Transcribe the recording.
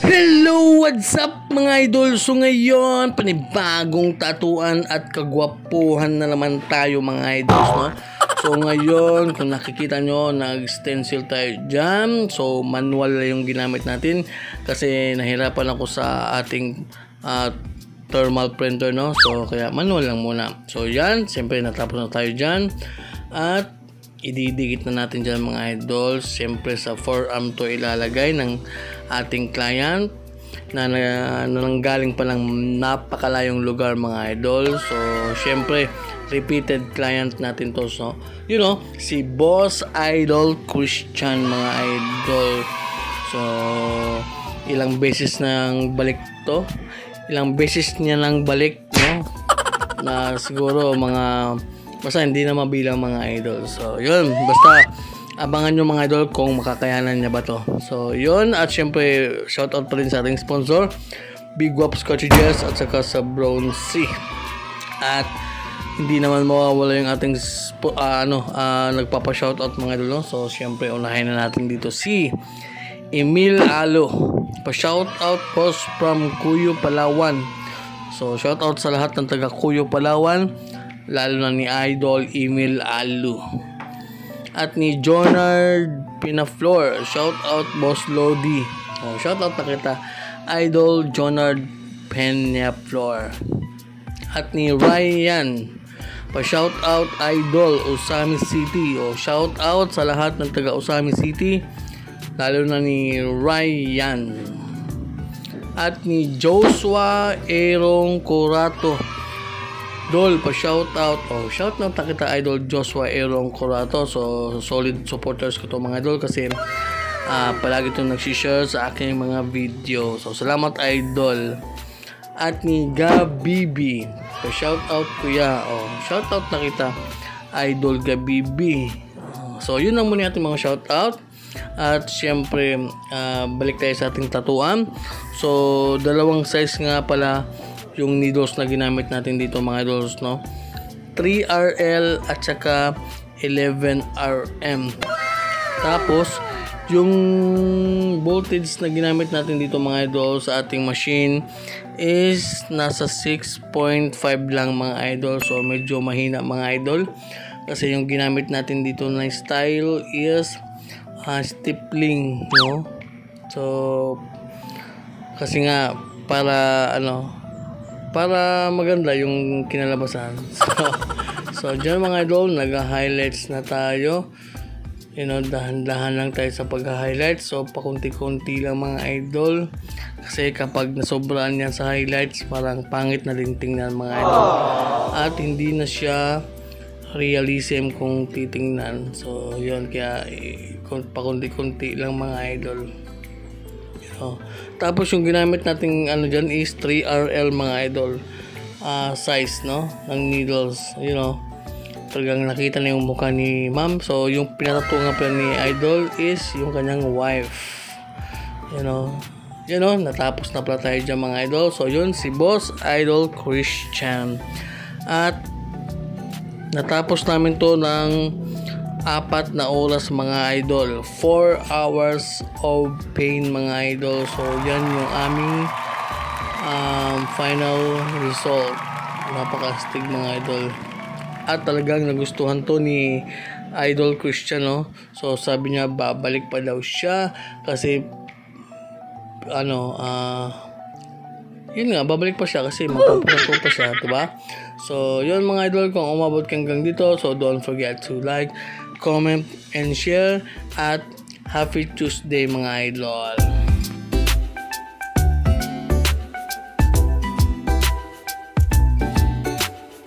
Hello! What's up mga idol? So ngayon, panibagong tatuan at kagwapuhan na naman tayo mga idols, no? So ngayon, kung nakikita nyo, nag-stencil tayo dyan. So manual yung ginamit natin kasi nahirapan ako sa ating thermal printer, no? So kaya manual lang muna. So yan, siyempre natapos na tayo dyan. At ididikit na natin dyan mga idol. Siyempre sa forearm to ilalagay ng ating client na nanggaling pa ng napakalayong lugar mga idol. So syempre repeated client natin to. So you know, si Boss Idol Christian mga idol. So ilang beses nang balik to, ilang beses niya nang balik, no? Na siguro mga basta hindi na mabilang mga idol. So yun, basta abangan nyo mga idol kung makakayanan niya ba to. So yun, at syempre shoutout pa rin sa ating sponsor Big Waps Cartridges at saka sa Brown C. At hindi naman mawawala yung ating nagpapa-shoutout mga idol, no? So syempre unahin na natin dito si Emil Alo, pa-shoutout post from Cuyo, Palawan. So shoutout sa lahat ng taga Cuyo, Palawan, lalo na ni Idol Emil Alu. At ni Jonard Pinaflor, shout out Boss Lodi. Shout out na kita, Idol Jonard Pinaflor. At ni Ryan, pa shout out Idol Usami City. Shout out sa lahat ng taga Usami City, lalo na ni Ryan. At ni Joshua Erong Corato, Dol, pa shoutout. Shoutout na kita Idol Joshua Erong Corato. So solid supporters ko to mga idol kasi palagi itong nagsishare sa aking mga video. So salamat idol. At ni Gabibi, pa shoutout kuya. Shoutout na kita Idol Gabibi. So yun lang muna ating mga shoutout. At syempre balik tayo sa ating tatuan. So dalawang size nga pala yung needles na ginamit natin dito mga idols, no? 3RL at saka 11RM. Tapos yung voltage na ginamit natin dito mga idols sa ating machine is nasa 6.5 lang mga idol. So medyo mahina mga idol kasi yung ginamit natin dito na style is stippling, no? So kasi nga para maganda yung kinalabasan. So dyan mga idol, nag-highlights na tayo. You know, dahan-dahan lang tayo sa pag-highlights. So pakunti-kunti lang mga idol. Kasi kapag nasobraan yan sa highlights, parang pangit na din tingnan mga idol. At hindi na siya realism kung titingnan. So yun, kaya pakunti-kunti lang mga idol. Tapos yung ginamit nating dyan is 3RL mga idol size, no, ng needles. You know, talagang nakita na yung mukha ni ma'am. So yung pinatato nga pala ni idol is yung kanyang wife. You know, natapos na pala tayo dyan mga idol. So yun, si Boss Idol Christian. At natapos namin to ng 4 na oras mga idol, 4 hours of pain mga idol. So yan yung aming final result. Napakastig mga idol. At talagang nagustuhan to ni Idol Christian, no? So sabi niya babalik pa daw siya kasi yun nga, babalik pa siya kasi magpapato pa siya, diba? So yun mga idol, kung umabot ka hanggang dito, so don't forget to like, comment, and share. At happy Tuesday mga idol.